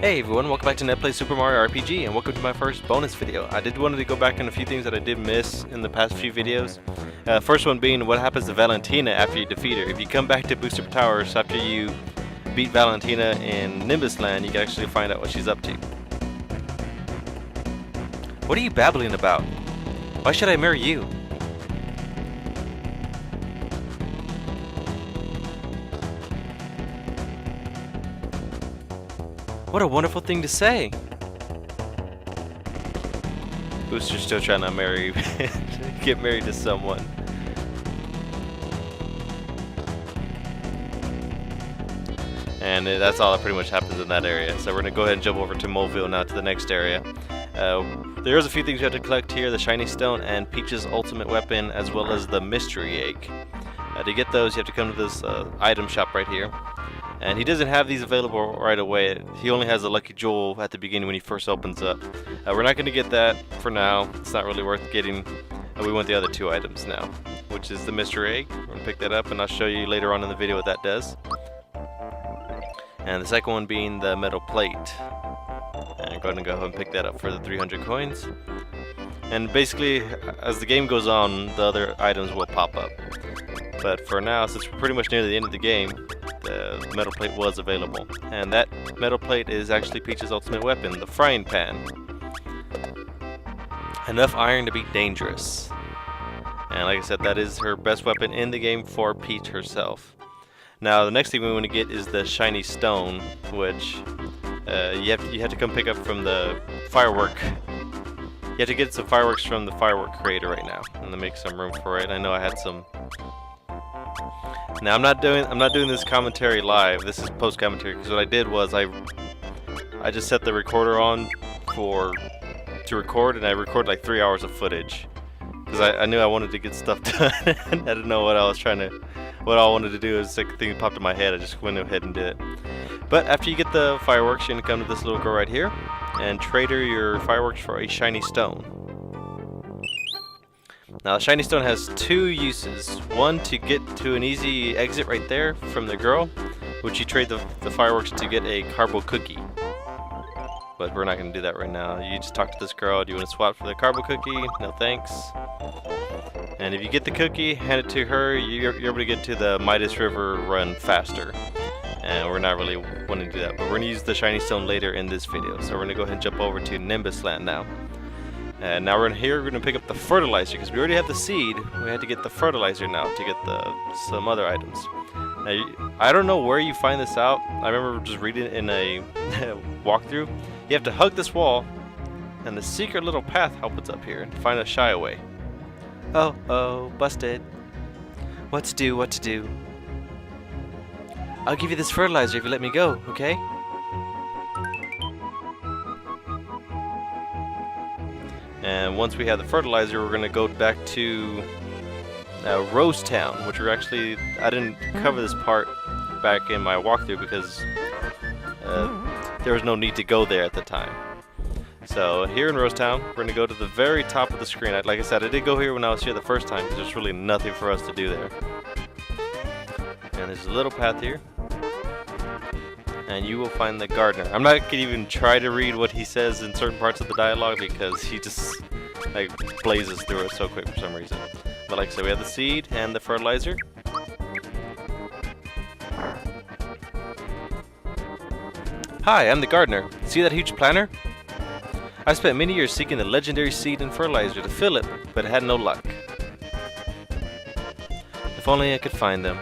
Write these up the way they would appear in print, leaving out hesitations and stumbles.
Hey everyone, welcome back to Net Play Super Mario RPG, and welcome to my first bonus video. I did want to go back on a few things that I did miss in the past few videos. First one being what happens to Valentina after you defeat her. If you come back to Booster Towers after you beat Valentina in Nimbus Land, you can actually find out what she's up to. What are you babbling about? Why should I marry you? What a wonderful thing to say! Booster's still trying to get married to someone. And that's all that pretty much happens in that area. So we're going to go ahead and jump over to Mobile now to the next area. There's a few things you have to collect here, the Shiny Stone and Peach's ultimate weapon, as well as the Mystery Egg. To get those, you have to come to this item shop right here. And he doesn't have these available right away. He only has a Lucky Jewel at the beginning when he first opens up. We're not going to get that for now. It's not really worth getting. We want the other two items now, which is the Mystery Egg. We're going to pick that up and I'll show you later on in the video what that does. And the second one being the metal plate. And I'm going to go ahead and pick that up for the 300 coins. And basically, as the game goes on, the other items will pop up. But for now, since we're pretty much near the end of the game, the metal plate was available. And that metal plate is actually Peach's ultimate weapon, the frying pan. Enough iron to be dangerous. And like I said, that is her best weapon in the game for Peach herself. Now the next thing we want to get is the Shiny Stone, which you have to come pick up from the firework. You have to get some fireworks from the firework creator right now, and to make some room for it. I know I had some. Now I'm not doing this commentary live. This is post commentary because what I did was I just set the recorder on to record, and I recorded like 3 hours of footage because I knew I wanted to get stuff done. And I didn't know what I wanted to do. It was like a thing that popped in my head. I just went ahead and did it. But after you get the fireworks, you're gonna come to this little girl right here and trade her your fireworks for a Shiny Stone. Now the Shiny Stone has two uses. One, to get to an easy exit right there from the girl, which you trade the fireworks to get a Carbo Cookie. But we're not going to do that right now. You just talk to this girl. Do you want to swap for the Carbo Cookie? No thanks. And if you get the cookie, hand it to her, you're able to get to the Midas River run faster. And we're not really wanting to do that, but we're going to use the Shiny Stone later in this video. So we're going to go ahead and jump over to Nimbus Lat now. And now we're in here, we're going to pick up the fertilizer, because we already have the seed. We had to get the fertilizer now to get some other items. Now, I don't know where you find this out. I remember just reading it in a walkthrough. You have to hug this wall, and the secret little path opens up here to find a shy away. Oh, busted. What to do? I'll give you this fertilizer if you let me go, okay? And once we have the fertilizer, we're going to go back to Rose Town, which I didn't cover this part back in my walkthrough because there was no need to go there at the time. So here in Rose Town, we're going to go to the very top of the screen. Like I said, I did go here when I was here the first time because there's really nothing for us to do there. And there's a little path here. And you will find the gardener. I'm not going to even try to read what he says in certain parts of the dialogue because he just like blazes through it so quick for some reason. But like I said, we have the seed and the fertilizer. Hi, I'm the gardener. See that huge planter? I spent many years seeking the legendary seed and fertilizer to fill it, but I had no luck. If only I could find them.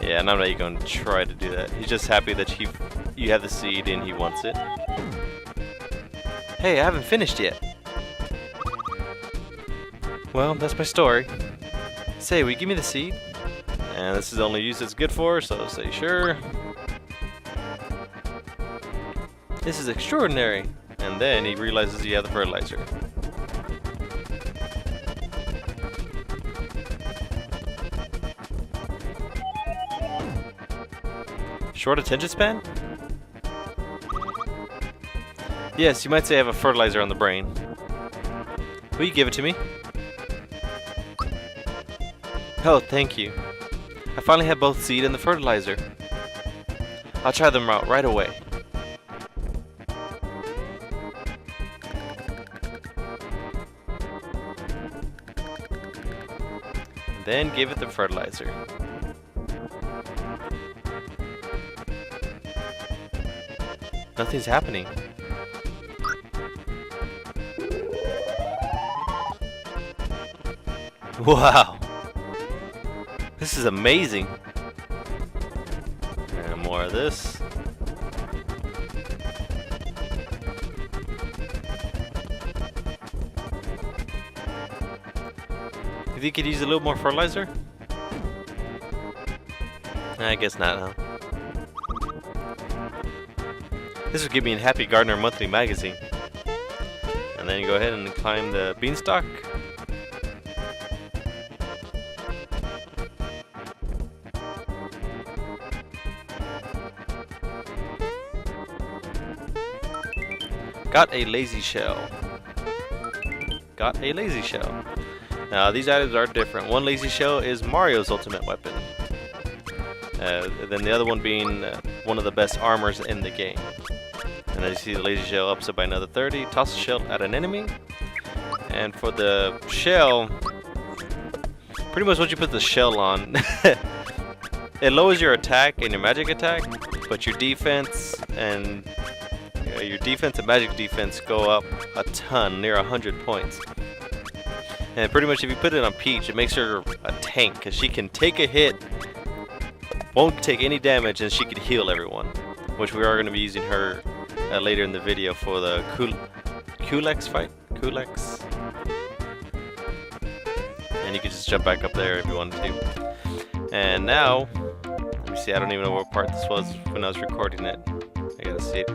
Yeah, and I'm not even going to try to do that. He's just happy that you have the seed and he wants it. Hey, I haven't finished yet. Well, that's my story. Say, will you give me the seed? And this is the only use it's good for, so I'll say sure. This is extraordinary. And then he realizes you have the fertilizer. Short attention span? Yes, you might say I have a fertilizer on the brain. Will you give it to me? Oh, thank you. I finally have both seed and the fertilizer. I'll try them out right away. Then give it the fertilizer. Nothing's happening. Wow. This is amazing. And more of this. If you could use a little more fertilizer? I guess not, huh? This will give me a Happy Gardener monthly magazine. And then you go ahead and climb the beanstalk. Got a lazy shell. Got a lazy shell. Now these items are different. One lazy shell is Mario's ultimate weapon. Then the other one being one of the best armors in the game. And as you see, the lazy shell ups it by another 30. Toss the shell at an enemy. And for the shell, pretty much once you put the shell on, it lowers your attack and your magic attack, but your defense and magic defense go up a ton, near 100 points. And pretty much if you put it on Peach, it makes her a tank, because she can take a hit, won't take any damage, and she can heal everyone. Which we are going to be using her later in the video for the Culex fight. Culex. And you can just jump back up there if you wanted to. And now, let me see, I don't even know what part this was when I was recording it. I gotta see it.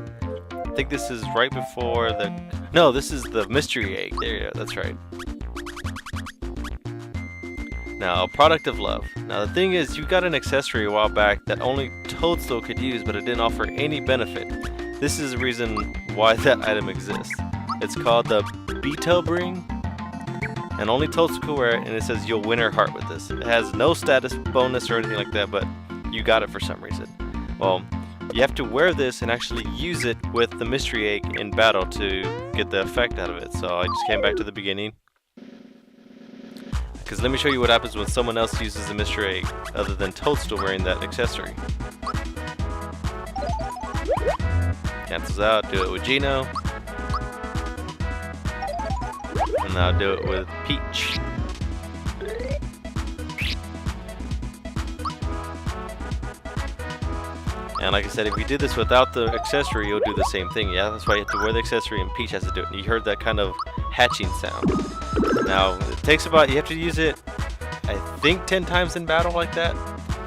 I think this is right before the... No, this is the mystery egg. There you go, that's right. Now, Product of Love. Now the thing is, you got an accessory a while back that only Toadstool could use, but it didn't offer any benefit. This is the reason why that item exists. It's called the Beetle Ring, and only Toadstool can wear it, and it says you'll win her heart with this. It has no status bonus or anything like that, but you got it for some reason. Well, you have to wear this and actually use it with the mystery egg in battle to get the effect out of it. So I just came back to the beginning. Because let me show you what happens when someone else uses the mystery egg other than Toadstool wearing that accessory. Cancels out, do it with Gino. And now do it with Peach. And like I said, if you did this without the accessory, you'll do the same thing. Yeah, that's why you have to wear the accessory and Peach has to do it. And you heard that kind of hatching sound. Now, it takes about, you have to use it, I think 10 times in battle like that.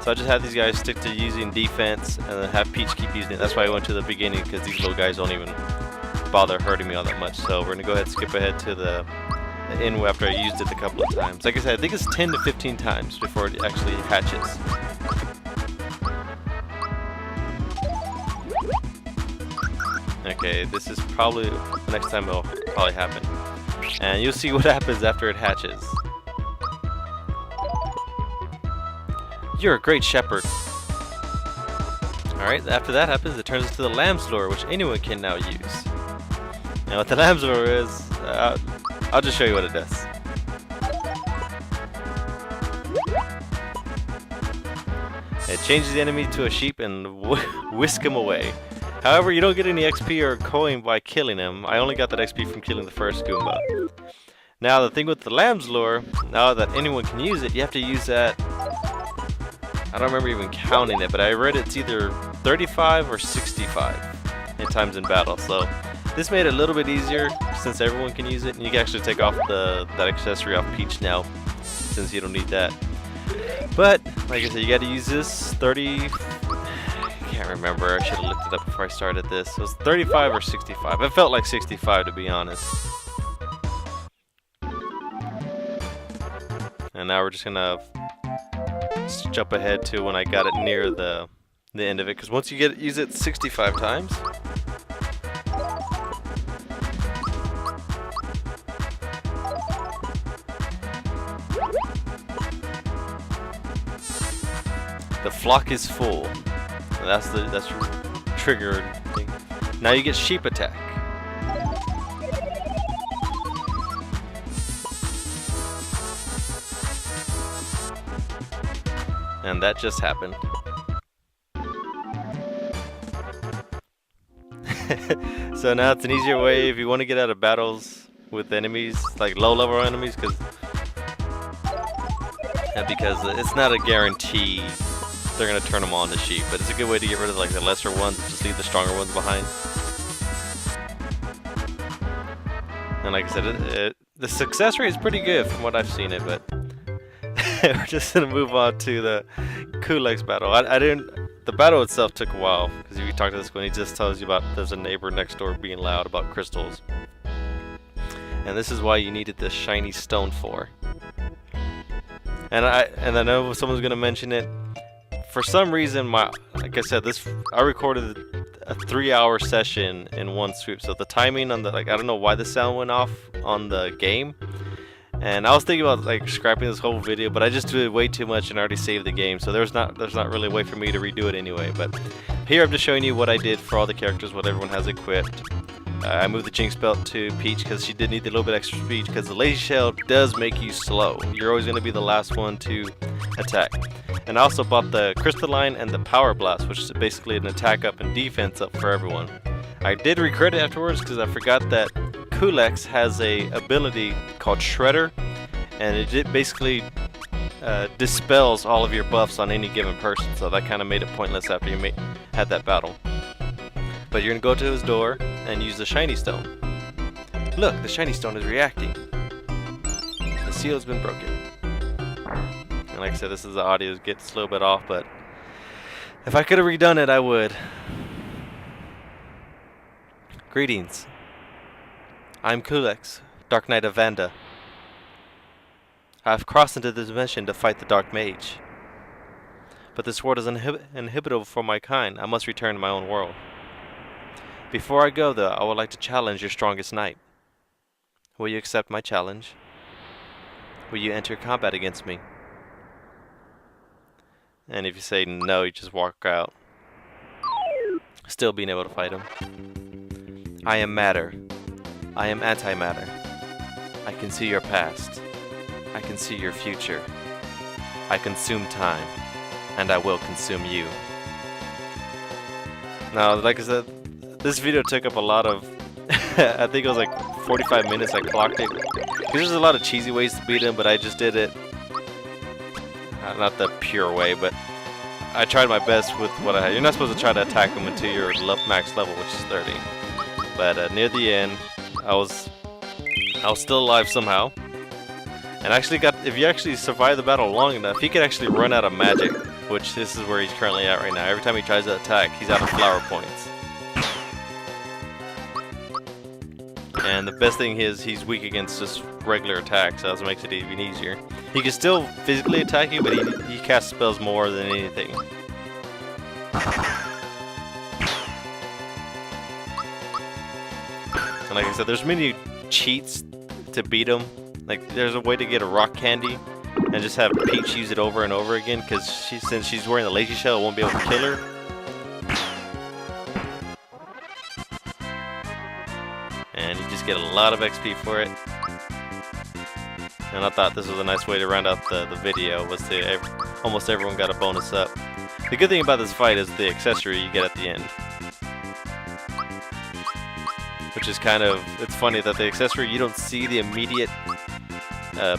So I just have these guys stick to using defense and then have Peach keep using it. That's why I went to the beginning, because these little guys don't even bother hurting me all that much. So we're going to go ahead and skip ahead to the end after I used it a couple of times. Like I said, I think it's 10 to 15 times before it actually hatches. Okay, this is probably the next time it'll probably happen. And you'll see what happens after it hatches. You're a great shepherd. Alright, after that happens, it turns into the lamb's lure, which anyone can now use. Now what the lamb's lure is, I'll just show you what it does. It changes the enemy to a sheep and whisk him away. However, you don't get any XP or coin by killing him. I only got that XP from killing the first Goomba. Now the thing with the lamb's lure, now that anyone can use it, you have to use that, I don't remember even counting it, but I read it's either 35 or 65 in times in battle. So this made it a little bit easier since everyone can use it, and you can actually take off that accessory off Peach now, since you don't need that. But like I said, you got to use this 30. I can't remember. I should have looked it up before I started this. It was 35 or 65. It felt like 65 to be honest. And now we're just gonna jump ahead to when I got it near the end of it, because once you use it 65 times, flock is full. That's your trigger thing. Now you get sheep attack. And that just happened. So now it's an easier way if you want to get out of battles with enemies, like low level enemies, because it's not a guarantee they're gonna turn them on to sheep, but it's a good way to get rid of like the lesser ones, just leave the stronger ones behind. And like I said, the success rate is pretty good from what I've seen it, but we're just gonna move on to the Culex battle. The battle itself took a while, because if you talk to this one, he just tells you about there's a neighbor next door being loud about crystals. And this is why you needed this shiny stone for. And I know someone's gonna mention it. For some reason, like I said, I recorded a 3-hour session in one swoop. So the timing on I don't know why the sound went off on the game. And I was thinking about like scrapping this whole video, but I just did way too much and already saved the game. So there's not really a way for me to redo it anyway. But here I'm just showing you what I did for all the characters, what everyone has equipped. I moved the Jinx belt to Peach because she did need a little bit extra speed, because the lazy shell does make you slow. You're always going to be the last one to attack. And I also bought the crystalline and the power blast, which is basically an attack up and defense up for everyone. I did regret it afterwards because I forgot that Culex has a ability called Shredder, and it basically dispels all of your buffs on any given person, so that kind of made it pointless after you had that battle. But you're going to go to his door and use the shiny stone. Look, the shiny stone is reacting. The seal has been broken. And like I said, the audio gets a little bit off, but if I could have redone it, I would. Greetings. I'm Culex, Dark Knight of Vanda. I have crossed into this dimension to fight the Dark Mage. But this world is inhabitable for my kind. I must return to my own world. Before I go, though, I would like to challenge your strongest knight. Will you accept my challenge? Will you enter combat against me? And if you say no, you just walk out. Still being able to fight him. I am matter. I am antimatter. I can see your past. I can see your future. I consume time. And I will consume you. Now, like I said, this video took up a lot of, I think it was like 45 minutes I clocked it. Because there's a lot of cheesy ways to beat him, but I just did it, not the pure way, but I tried my best with what I had. You're not supposed to try to attack him until your max level, which is 30. But near the end, I was still alive somehow. And actually if you actually survive the battle long enough, he could actually run out of magic, which this is where he's currently at right now. Every time he tries to attack, he's out of flower points. And the best thing is he's weak against just regular attacks, so that makes it even easier. He can still physically attack you, but he casts spells more than anything. And like I said, there's many cheats to beat him. Like there's a way to get a rock candy and just have Peach use it over and over again, because since she's wearing the lazy shell, it won't be able to kill her. And you just get a lot of XP for it. And I thought this was a nice way to round out the video, was to almost everyone got a bonus up. The good thing about this fight is the accessory you get at the end. Which is kind of, it's funny that the accessory, you don't see the immediate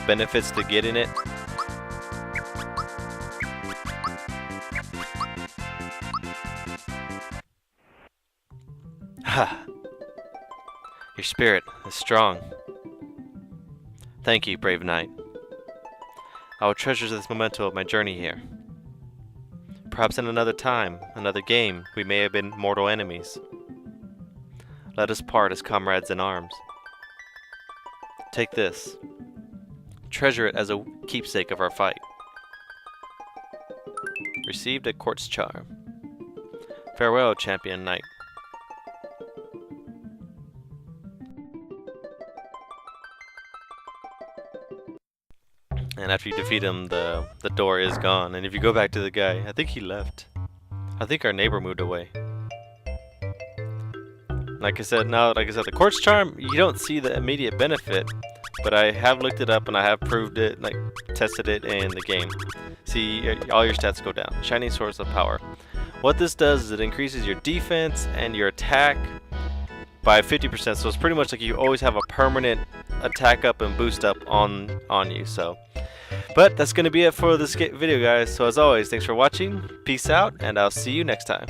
benefits to getting it. Ha! Your spirit is strong. Thank you, brave knight. I will treasure this memento of my journey here. Perhaps in another time, another game, we may have been mortal enemies. Let us part as comrades in arms. Take this. Treasure it as a keepsake of our fight. Received a quartz charm. Farewell, champion knight. And after you defeat him, the door is gone. And if you go back to the guy, I think he left. I think our neighbor moved away. Like I said, the Quartz Charm, you don't see the immediate benefit, but I have looked it up and I have proved it, like tested it in the game. See, all your stats go down. Shining Source of Power. What this does is it increases your defense and your attack by 50%, so it's pretty much like you always have a permanent attack up and boost up on you. So, but that's going to be it for this video, guys. So as always, thanks for watching, peace out, and I'll see you next time.